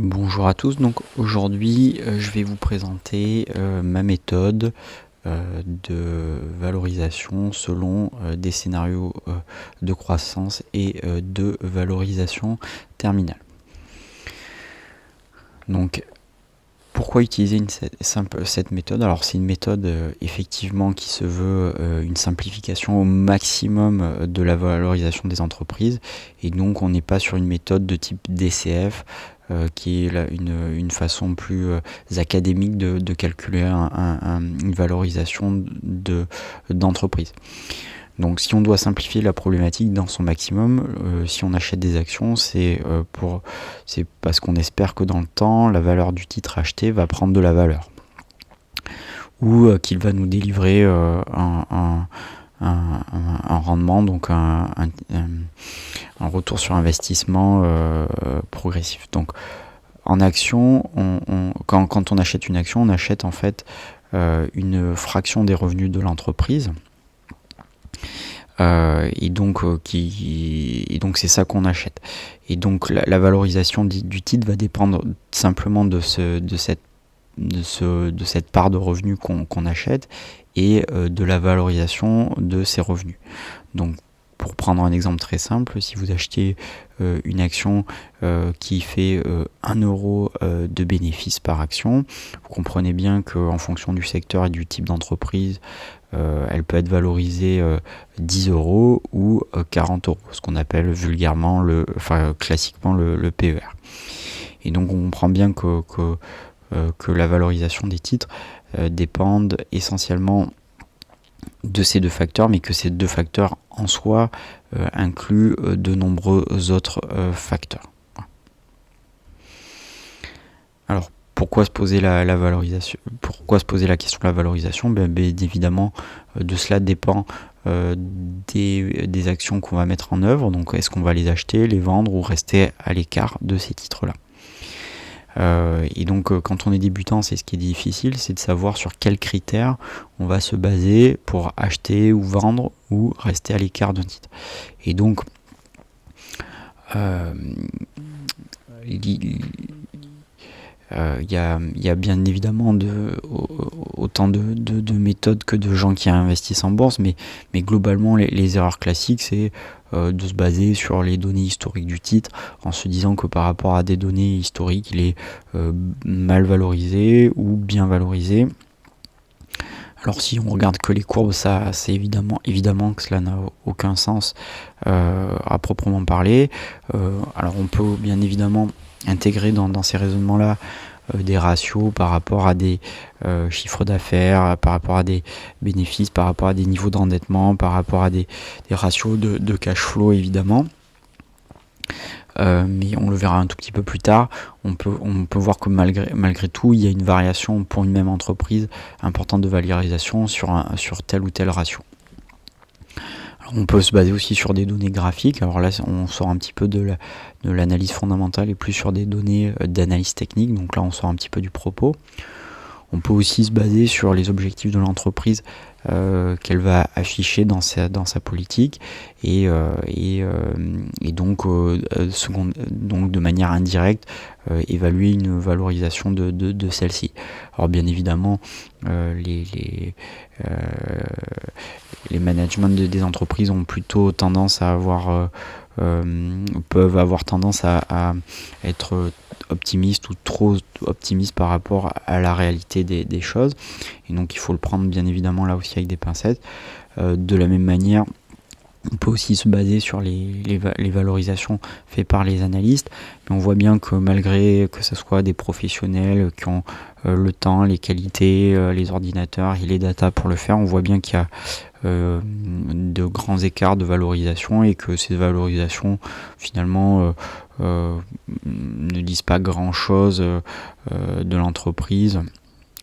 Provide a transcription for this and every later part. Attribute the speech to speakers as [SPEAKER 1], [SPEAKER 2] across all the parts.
[SPEAKER 1] Bonjour à tous, donc aujourd'hui je vais vous présenter ma méthode de valorisation selon des scénarios de croissance et de valorisation terminale. Donc pourquoi utiliser cette méthode? Alors c'est une méthode effectivement qui se veut une simplification au maximum de la valorisation des entreprises, et donc on n'est pas sur une méthode de type DCF qui est une façon plus académique de calculer une valorisation d'entreprise. Donc si on doit simplifier la problématique dans son maximum, si on achète des actions, c'est parce qu'on espère que dans le temps, la valeur du titre acheté va prendre de la valeur. Ou qu'il va nous délivrer un rendement, donc un retour sur investissement progressif. Donc en action, quand on achète une action, on achète en fait une fraction des revenus de l'entreprise. Et donc c'est ça qu'on achète. Et donc la valorisation du titre va dépendre simplement de cette part de revenus qu'on achète et de la valorisation de ces revenus. Donc pour prendre un exemple très simple, si vous achetez une action qui fait 1 euro de bénéfice par action, vous comprenez bien qu'en fonction du secteur et du type d'entreprise, elle peut être valorisée 10 euros ou 40 euros, ce qu'on appelle vulgairement, classiquement le PER. Et donc on comprend bien que la valorisation des titres dépendent essentiellement de ces deux facteurs, mais que ces deux facteurs en soi incluent de nombreux autres facteurs. Alors pourquoi se poser la valorisation? Pourquoi se poser la question de la valorisation? Bien évidemment, de cela dépend des actions qu'on va mettre en œuvre. Donc est-ce qu'on va les acheter, les vendre ou rester à l'écart de ces titres-là? Et donc quand on est débutant, c'est ce qui est difficile, c'est de savoir sur quels critères on va se baser pour acheter ou vendre ou rester à l'écart d'un titre. Et donc il y a bien évidemment autant de méthodes que de gens qui investissent en bourse, mais globalement les erreurs classiques, c'est de se baser sur les données historiques du titre en se disant que par rapport à des données historiques, il est mal valorisé ou bien valorisé. Alors si on regarde que les courbes, ça c'est évidemment que cela n'a aucun sens à proprement parler. Alors on peut bien évidemment intégrer dans ces raisonnements-là des ratios par rapport à des chiffres d'affaires, par rapport à des bénéfices, par rapport à des niveaux d'endettement, par rapport à des ratios de cash flow évidemment. Mais on le verra un tout petit peu plus tard. On peut voir que malgré tout, il y a une variation pour une même entreprise importante de valorisation sur tel ou tel ratio. Alors, on peut se baser aussi sur des données graphiques. Alors là, on sort un petit peu de l'analyse fondamentale et plus sur des données d'analyse technique. Donc là, on sort un petit peu du propos. On peut aussi se baser sur les objectifs de l'entreprise qu'elle va afficher dans sa politique et donc de manière indirecte évaluer une valorisation de celle-ci. Alors bien évidemment les managements des entreprises ont plutôt tendance à peuvent avoir tendance à être optimiste ou trop optimiste par rapport à la réalité des choses, et donc il faut le prendre bien évidemment là aussi avec des pincettes. De la même manière, on peut aussi se baser sur les valorisations faites par les analystes, mais on voit bien que malgré que ce soit des professionnels qui ont le temps, les qualités, les ordinateurs et les datas pour le faire, on voit bien qu'il y a de grands écarts de valorisation et que ces valorisations finalement ne disent pas grand chose de l'entreprise,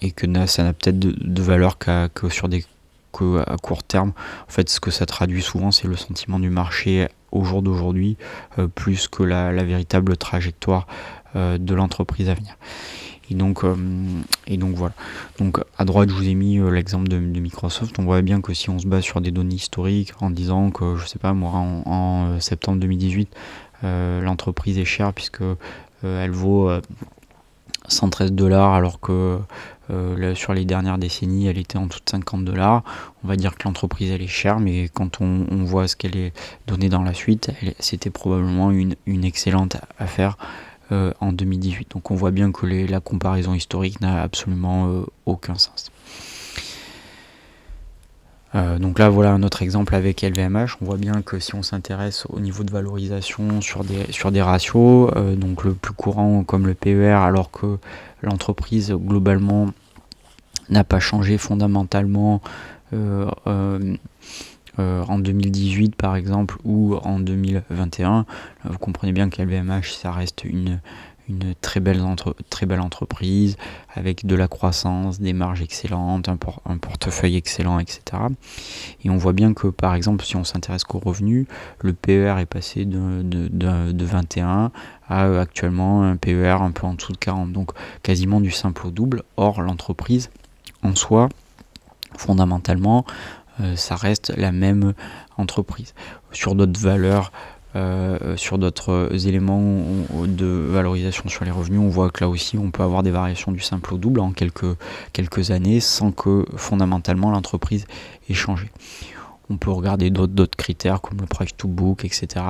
[SPEAKER 1] et que ça n'a peut-être de valeur qu'à court terme. En fait, ce que ça traduit souvent, c'est le sentiment du marché au jour d'aujourd'hui, plus que la véritable trajectoire de l'entreprise à venir. Et donc voilà. Donc à droite, je vous ai mis l'exemple de Microsoft. On voit bien que si on se base sur des données historiques en disant que, je sais pas moi, en septembre 2018, l'entreprise est chère puisque elle vaut 113 $ alors que sur les dernières décennies elle était en dessous de 50 $. On va dire que l'entreprise elle est chère, mais quand on voit ce qu'elle est donnée dans la suite, c'était probablement une excellente affaire en 2018. Donc on voit bien que la comparaison historique n'a absolument aucun sens. Donc là voilà un autre exemple avec LVMH. On voit bien que si on s'intéresse au niveau de valorisation sur des ratios, donc le plus courant comme le PER, alors que l'entreprise globalement n'a pas changé fondamentalement en 2018 par exemple ou en 2021, vous comprenez bien que LVMH ça reste une très belle entreprise avec de la croissance, des marges excellentes, un portefeuille excellent, etc. Et on voit bien que par exemple si on s'intéresse qu'aux revenus, le PER est passé de 21 à actuellement un PER un peu en dessous de 40, donc quasiment du simple au double. Or l'entreprise en soi, fondamentalement, ça reste la même entreprise. Sur d'autres valeurs, sur d'autres éléments de valorisation sur les revenus, on voit que là aussi on peut avoir des variations du simple au double en quelques années sans que fondamentalement l'entreprise ait changé. On peut regarder d'autres critères comme le price to book, etc.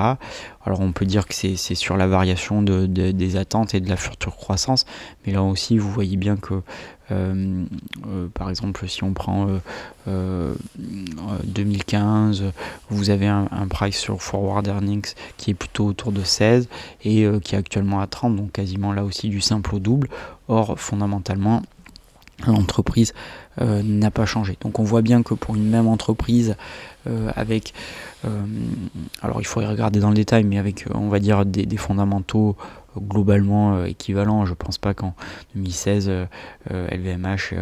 [SPEAKER 1] Alors on peut dire que c'est sur la variation des attentes et de la future croissance, mais là aussi vous voyez bien que par exemple si on prend 2015, vous avez un price sur forward earnings qui est plutôt autour de 16 et qui est actuellement à 30, donc quasiment là aussi du simple au double. Or fondamentalement l'entreprise n'a pas changé. Donc on voit bien que pour une même entreprise avec alors il faudrait regarder dans le détail, mais avec on va dire des fondamentaux globalement équivalents. Je pense pas qu'en 2016 LVMH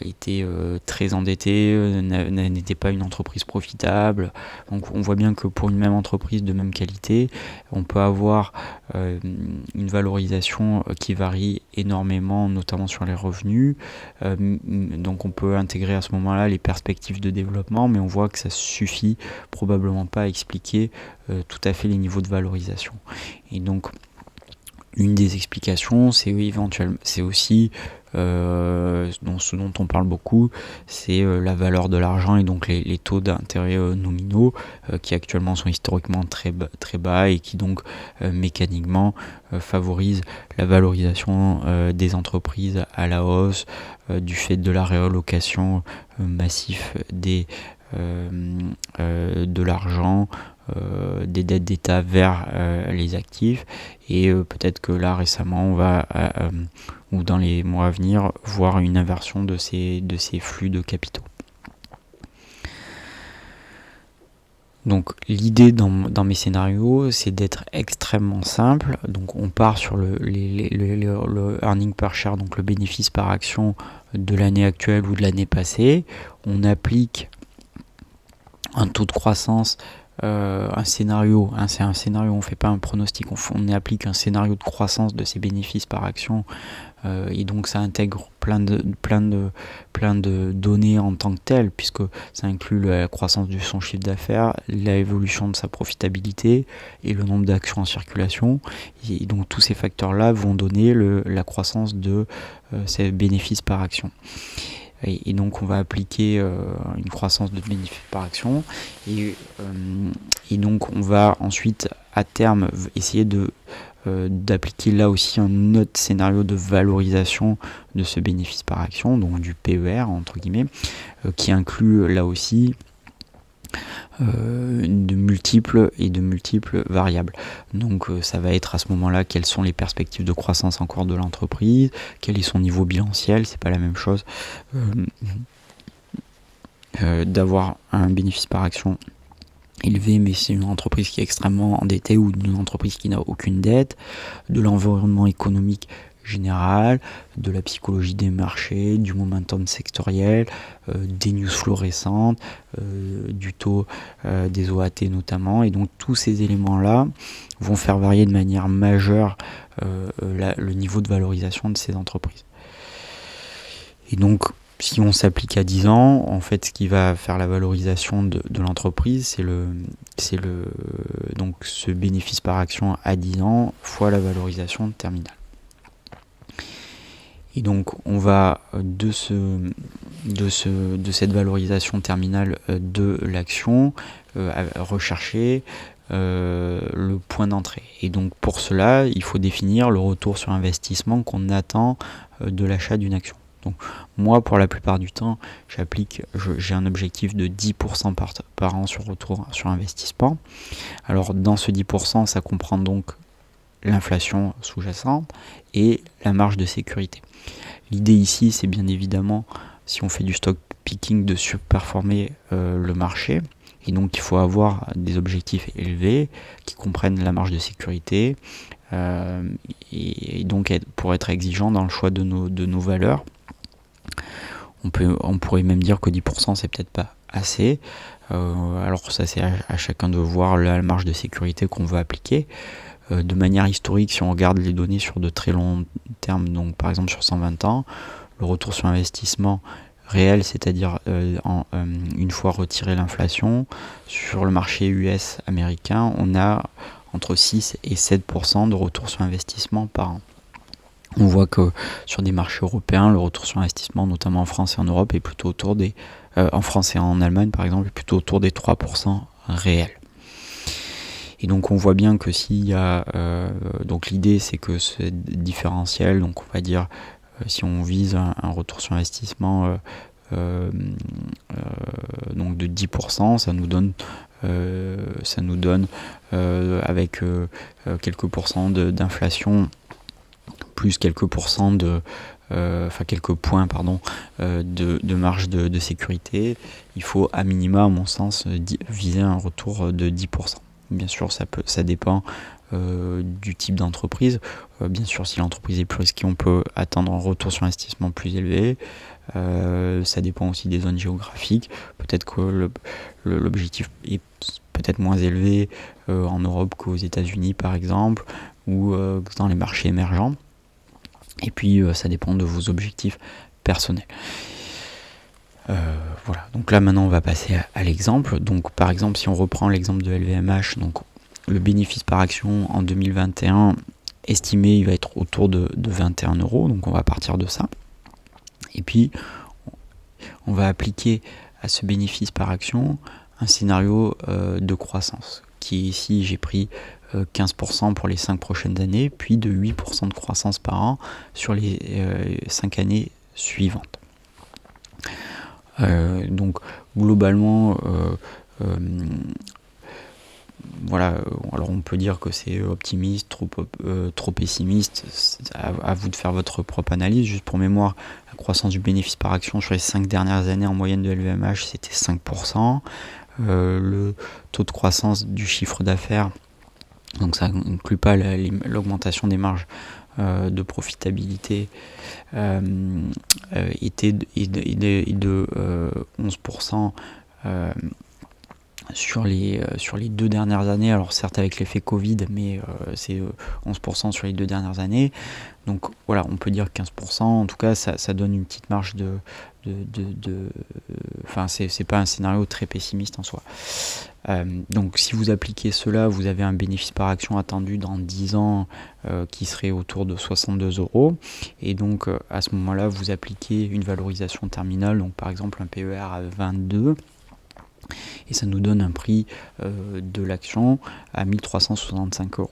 [SPEAKER 1] était très endetté, n'était pas une entreprise profitable. Donc on voit bien que pour une même entreprise de même qualité, on peut avoir une valorisation qui varie énormément, notamment sur les revenus. Donc on peut intégrer à ce moment-là les perspectives de développement, mais on voit que ça suffit probablement pas à expliquer tout à fait les niveaux de valorisation. Et donc une des explications, c'est aussi ce dont on parle beaucoup, c'est la valeur de l'argent et donc les taux d'intérêt nominaux qui actuellement sont historiquement très bas et qui donc mécaniquement favorisent la valorisation des entreprises à la hausse du fait de la réallocation massive de l'argent des dettes d'État vers les actifs, et peut-être que là récemment on va ou dans les mois à venir voir une inversion de ces flux de capitaux. Donc l'idée dans mes scénarios, c'est d'être extrêmement simple. Donc on part sur le earning per share, donc le bénéfice par action de l'année actuelle ou de l'année passée. On applique un taux de croissance, un scénario, c'est un scénario, on ne fait pas un pronostic, on applique un scénario de croissance de ces bénéfices par action, et donc ça intègre plein de données en tant que telles, puisque ça inclut la croissance de son chiffre d'affaires, l'évolution de sa profitabilité et le nombre d'actions en circulation, et donc tous ces facteurs-là vont donner la croissance de ces bénéfices par action. Et donc on va appliquer une croissance de bénéfices par action, et donc on va ensuite à terme essayer d'appliquer là aussi un autre scénario de valorisation de ce bénéfice par action, donc du PER entre guillemets, qui inclut là aussi de multiples variables. Donc ça va être à ce moment-là quelles sont les perspectives de croissance en cours de l'entreprise, quel est son niveau bilanciel. C'est pas la même chose d'avoir un bénéfice par action élevé mais c'est une entreprise qui est extrêmement endettée ou une entreprise qui n'a aucune dette, de l'environnement économique générale, de la psychologie des marchés, du momentum sectoriel, des news flow récentes, du taux des OAT notamment. Et donc tous ces éléments-là vont faire varier de manière majeure le niveau de valorisation de ces entreprises. Et donc, si on s'applique à 10 ans, en fait, ce qui va faire la valorisation de l'entreprise, c'est donc ce bénéfice par action à 10 ans fois la valorisation terminale. Et donc, on va de cette valorisation terminale de l'action rechercher le point d'entrée. Et donc, pour cela, il faut définir le retour sur investissement qu'on attend de l'achat d'une action. Donc moi, pour la plupart du temps, j'ai un objectif de 10% par an sur retour sur investissement. Alors dans ce 10%, ça comprend donc l'inflation sous-jacente et la marge de sécurité. L'idée ici, c'est bien évidemment, si on fait du stock picking, de surperformer le marché. Et donc il faut avoir des objectifs élevés qui comprennent la marge de sécurité et donc pour être exigeant dans le choix de nos valeurs. On pourrait même dire que 10% c'est peut-être pas assez. Alors ça c'est à chacun de voir la marge de sécurité qu'on veut appliquer. De manière historique, si on regarde les données sur de très longs termes, donc par exemple sur 120 ans, le retour sur investissement réel, c'est-à-dire une fois retiré l'inflation, sur le marché US américain, on a entre 6 et 7% de retour sur investissement par an. On voit que sur des marchés européens, le retour sur investissement, notamment en France et en Europe, est plutôt autour des... en France et en Allemagne, par exemple, est plutôt autour des 3% réels. Et donc on voit bien que s'il y a... donc l'idée, c'est que ce différentiel, donc on va dire, si on vise un retour sur investissement donc de 10%, ça nous donne avec quelques pourcents d'inflation, plus quelques pourcents quelques points de marge de sécurité, il faut à minima, à mon sens, viser un retour de 10%. Bien sûr, ça dépend du type d'entreprise. Bien sûr, si l'entreprise est plus risquée, on peut attendre un retour sur investissement plus élevé. Ça dépend aussi des zones géographiques. Peut-être que l'objectif est peut-être moins élevé en Europe qu'aux États-Unis, par exemple, ou dans les marchés émergents. Et puis ça dépend de vos objectifs personnels. Voilà, donc là maintenant on va passer à l'exemple. Donc par exemple, si on reprend l'exemple de LVMH, donc le bénéfice par action en 2021 estimé, il va être autour de 21 €, donc on va partir de ça. Et puis on va appliquer à ce bénéfice par action un scénario de croissance, qui ici j'ai pris 15% pour les 5 prochaines années, puis de 8% de croissance par an sur les 5 années suivantes. Donc globalement, voilà, alors on peut dire que c'est optimiste, trop pessimiste, c'est à vous de faire votre propre analyse. Juste pour mémoire, la croissance du bénéfice par action sur les 5 dernières années en moyenne de LVMH, c'était 5%. Le taux de croissance du chiffre d'affaires, donc ça n'inclut pas l'augmentation des marges de profitabilité, était de 11% sur les 2 dernières années. Alors certes avec l'effet Covid, mais c'est 11% sur les 2 dernières années. Donc voilà, on peut dire 15%. En tout cas, ça donne une petite marge enfin, c'est pas un scénario très pessimiste en soi. Donc si vous appliquez cela, vous avez un bénéfice par action attendu dans 10 ans qui serait autour de 62 €. Et donc à ce moment-là, vous appliquez une valorisation terminale, donc par exemple un PER à 22. Et ça nous donne un prix de l'action à 1365 €.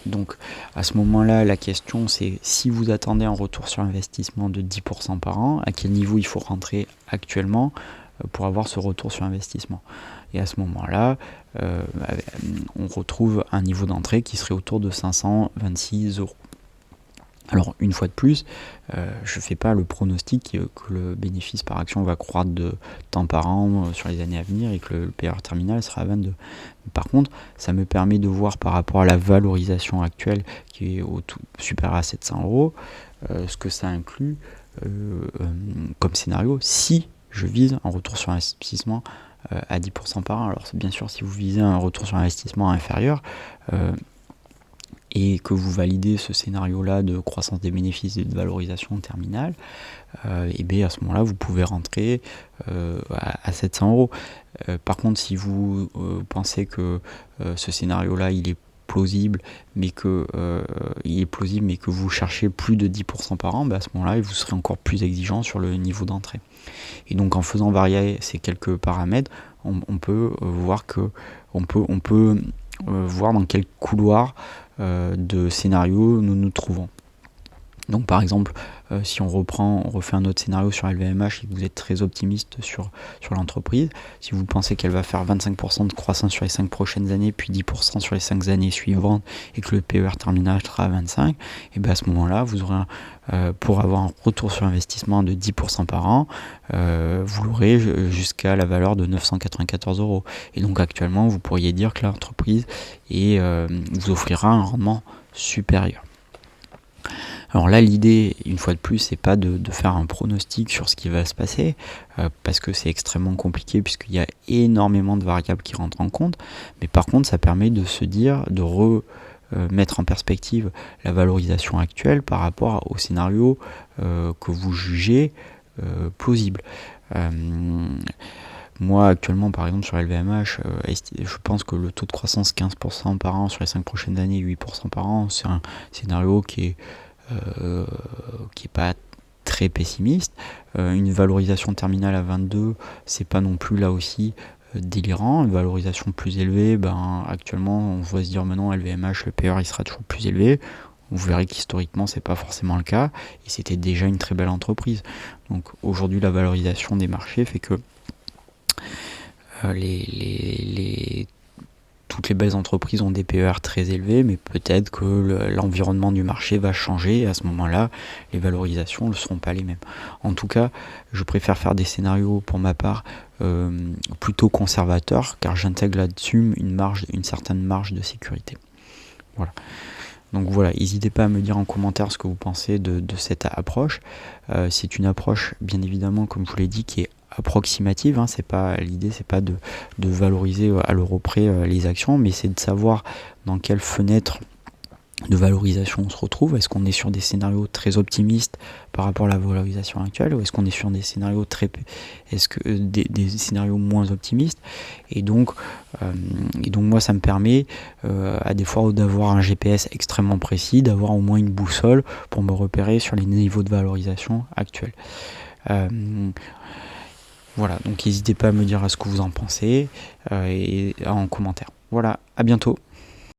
[SPEAKER 1] Donc à ce moment-là, la question c'est, si vous attendez un retour sur investissement de 10% par an, à quel niveau il faut rentrer actuellement pour avoir ce retour sur investissement. Et à ce moment-là, on retrouve un niveau d'entrée qui serait autour de 526 €. Alors une fois de plus, je ne fais pas le pronostic que le bénéfice par action va croître de temps par an sur les années à venir et que le PER terminal sera à 22. Par contre, ça me permet de voir par rapport à la valorisation actuelle qui est supérieure à 700 euros, ce que ça inclut comme scénario si je vise un retour sur investissement à 10% par an. Alors c'est bien sûr si vous visez un retour sur investissement inférieur, et que vous validez ce scénario-là de croissance des bénéfices et de valorisation terminale, et bien à ce moment-là, vous pouvez rentrer à 700 euros. Par contre, si vous pensez que ce scénario-là, il est plausible, mais que vous cherchez plus de 10% par an, à ce moment-là, vous serez encore plus exigeant sur le niveau d'entrée. Et donc, en faisant varier ces quelques paramètres, on peut voir voir dans quel couloir de scénario nous nous trouvons. Donc par exemple, si on refait un autre scénario sur LVMH et que vous êtes très optimiste sur l'entreprise, si vous pensez qu'elle va faire 25% de croissance sur les 5 prochaines années, puis 10% sur les 5 années suivantes, et que le PER terminal sera à 25, et bien à ce moment-là, vous aurez pour avoir un retour sur investissement de 10% par an, vous l'aurez jusqu'à la valeur de 994 euros. Et donc actuellement, vous pourriez dire que l'entreprise vous offrira un rendement supérieur. Alors là, l'idée, une fois de plus, c'est pas de faire un pronostic sur ce qui va se passer, parce que c'est extrêmement compliqué, puisqu'il y a énormément de variables qui rentrent en compte. Mais par contre, ça permet de se dire, mettre en perspective la valorisation actuelle par rapport au scénario que vous jugez plausible. Moi, actuellement, par exemple, sur LVMH, je pense que le taux de croissance 15% par an sur les 5 prochaines années, 8% par an, c'est un scénario qui est pas très pessimiste. Une valorisation terminale à 22, c'est pas non plus là aussi délirant. Une valorisation plus élevée, actuellement on va se dire maintenant LVMH, le PER il sera toujours plus élevé. Vous verrez qu'historiquement c'est pas forcément le cas et c'était déjà une très belle entreprise. Donc aujourd'hui la valorisation des marchés fait que toutes les belles entreprises ont des PER très élevés, mais peut-être que l'environnement du marché va changer et à ce moment-là, les valorisations ne seront pas les mêmes. En tout cas, je préfère faire des scénarios pour ma part plutôt conservateurs, car j'intègre là-dessus une certaine marge de sécurité. Voilà. Donc voilà, n'hésitez pas à me dire en commentaire ce que vous pensez de cette approche. C'est une approche, bien évidemment, comme je vous l'ai dit, qui est approximative, l'idée c'est pas de valoriser à l'euro près les actions, mais c'est de savoir dans quelle fenêtre de valorisation on se retrouve. Est-ce qu'on est sur des scénarios très optimistes par rapport à la valorisation actuelle, ou est-ce qu'on est sur des scénarios des scénarios moins optimistes, et donc moi ça me permet à des fois d'avoir un GPS extrêmement précis, d'avoir au moins une boussole pour me repérer sur les niveaux de valorisation actuels. Voilà, donc n'hésitez pas à me dire ce que vous en pensez et en commentaire. Voilà, à bientôt.